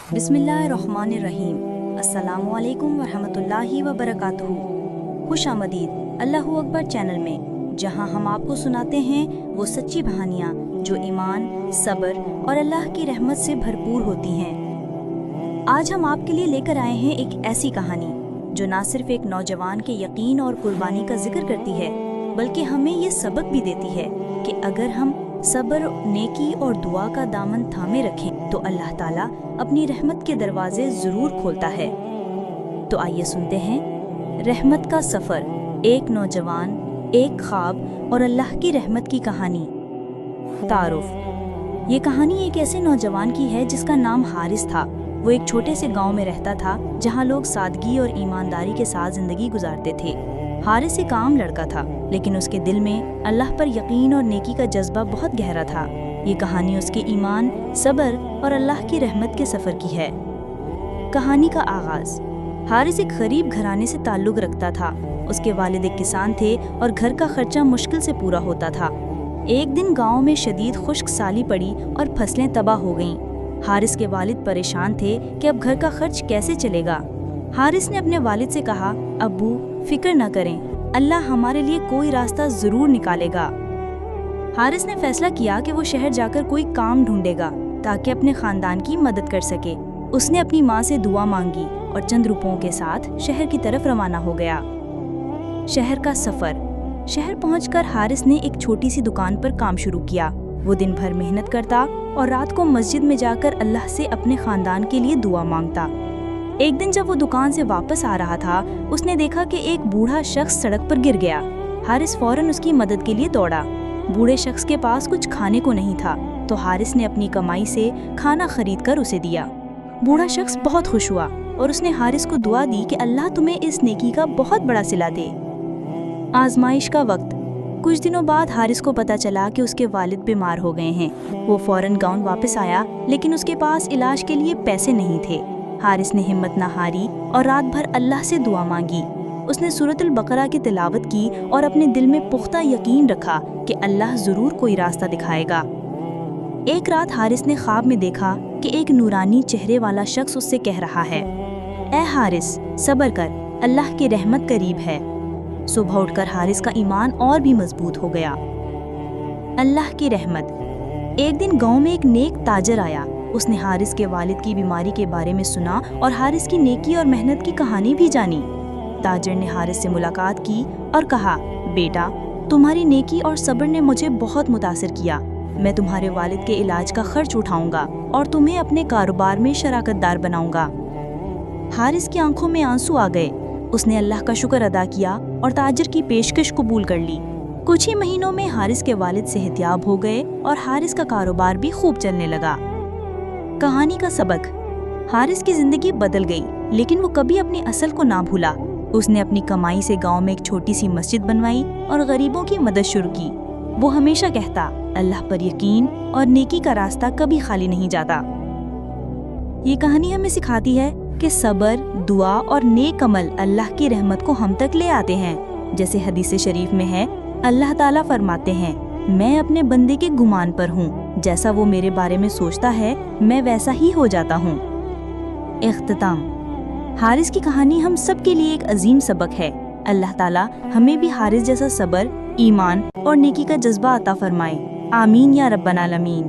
बिस्मिल्लाहिर्रहमानिर्रहीम। अस्सलामु अलैकुम वरहमतुल्लाहि वबरकातुहू। खुश आमदीद अल्लाहु अकबर चैनल में, जहां हम आपको सुनाते हैं वो सच्ची कहानियाँ जो ईमान, सब्र और अल्लाह की रहमत से भरपूर होती हैं। आज हम आपके लिए लेकर आए हैं एक ऐसी कहानी जो ना सिर्फ एक नौजवान के यकीन और कुर्बानी का जिक्र करती है, बल्कि हमें ये सबक भी देती है कि अगर हम सब्र, नेकी और दुआ का दामन थामे रखें तो अल्लाह ताला अपनी रहमत के दरवाजे ज़रूर खोलता है। तो आइए सुनते हैं रहमत का सफ़र, एक नौजवान, एक ख्वाब और अल्लाह की रहमत की कहानी। तारुफ। ये कहानी एक ऐसे नौजवान की है जिसका नाम हारिस था। वो एक छोटे से गांव में रहता था जहां लोग सादगी और ईमानदारी के साथ ज़िंदगी गुजारते थे। हारिस एक आम लड़का था, लेकिन उसके दिल में अल्लाह पर यकीन और नेकी का जज्बा बहुत गहरा था। ये कहानी उसके ईमान, सब्र और अल्लाह की रहमत के सफ़र की है। कहानी का आगाज़। हारिस एक गरीब घराने से ताल्लुक़ रखता था। उसके वालिद एक किसान थे और घर का खर्चा मुश्किल से पूरा होता था। एक दिन गांव में शदीद खुश्क साली पड़ी और फसलें तबाह हो गईं। हारिस के वालिद परेशान थे कि अब घर का खर्च कैसे चलेगा। हारिस ने अपने वालिद से कहा, अब्बू फिक्र न करें, अल्लाह हमारे लिए कोई रास्ता ज़रूर निकालेगा। हारिस ने फैसला किया कि वो शहर जाकर कोई काम ढूंढेगा ताकि अपने ख़ानदान की मदद कर सके। उसने अपनी माँ से दुआ मांगी और चंद रुपयों के साथ शहर की तरफ रवाना हो गया। शहर का सफ़र। शहर पहुंचकर हारिस ने एक छोटी सी दुकान पर काम शुरू किया। वो दिन भर मेहनत करता और रात को मस्जिद में जाकर अल्लाह से अपने ख़ानदान के लिए दुआ मांगता। एक दिन जब वो दुकान से वापस आ रहा था, उसने देखा कि एक बूढ़ा शख्स सड़क पर गिर गया। हारिस फौरन उसकी मदद के लिए दौड़ा। बूढ़े शख्स के पास कुछ खाने को नहीं था, तो हारिस ने अपनी कमाई से खाना खरीद कर उसे दिया। बूढ़ा शख्स बहुत खुश हुआ और उसने हारिस को दुआ दी कि अल्लाह तुम्हें इस नेकी का बहुत बड़ा सिला दे। आजमाइश का वक्त। कुछ दिनों बाद हारिस को पता चला कि उसके वालिद बीमार हो गए हैं। वो फौरन गांव वापस आया, लेकिन उसके पास इलाज के लिए पैसे नहीं थे। हारिस ने हिम्मत न हारी और रात भर अल्लाह से दुआ मांगी। उसने सूरतुल बकरा की तिलावत की और अपने दिल में पुख्ता यकीन रखा कि अल्लाह ज़रूर कोई रास्ता दिखाएगा। एक रात हारिस ने ख्वाब में देखा कि एक नूरानी चेहरे वाला शख्स उससे कह रहा है, ए हारिस, सब्र कर, अल्लाह की रहमत करीब है। सुबह उठकर हारिस का ईमान और भी मजबूत हो गया। अल्लाह की रहमत। एक दिन गांव में एक नेक ताजर आया। उसने हारिस के वालिद की बीमारी के बारे में सुना और हारिस की नेकी और मेहनत की कहानी भी जानी। ताजर ने हारिस से मुलाकात की और कहा, बेटा, तुम्हारी नेकी और सब्र ने मुझे बहुत मुतासिर किया। मैं तुम्हारे वालिद के इलाज का खर्च उठाऊंगा और तुम्हें अपने कारोबार में शराकतदार बनाऊंगा। हारिस की आंखों में आंसू आ गए। उसने अल्लाह का शुक्र अदा किया और ताजर की पेशकश कबूल कर ली। कुछ ही महीनों में हारिस के वालिद सेहतियाब हो गए और हारिस का कारोबार भी खूब चलने लगा। कहानी का सबक। हारिस की जिंदगी बदल गई, लेकिन वो कभी अपनी असल को ना भूला। उसने अपनी कमाई से गांव में एक छोटी सी मस्जिद बनवाई और गरीबों की मदद शुरू की। वो हमेशा कहता, अल्लाह पर यकीन और नेकी का रास्ता कभी खाली नहीं जाता। ये कहानी हमें सिखाती है कि सब्र, दुआ और नेक अमल अल्लाह की रहमत को हम तक ले आते हैं। जैसे हदीस शरीफ में है, अल्लाह ताला फरमाते हैं, मैं अपने बंदे के गुमान पर हूँ, जैसा वो मेरे बारे में सोचता है मैं वैसा ही हो जाता हूँ। इख्तिताम। हारिस की कहानी हम सब के लिए एक अजीम सबक है। अल्लाह ताला हमें भी हारिस जैसा सब्र, ईमान और नेकी का जज्बा अता फरमाए। आमीन या रब्बल आलमीन।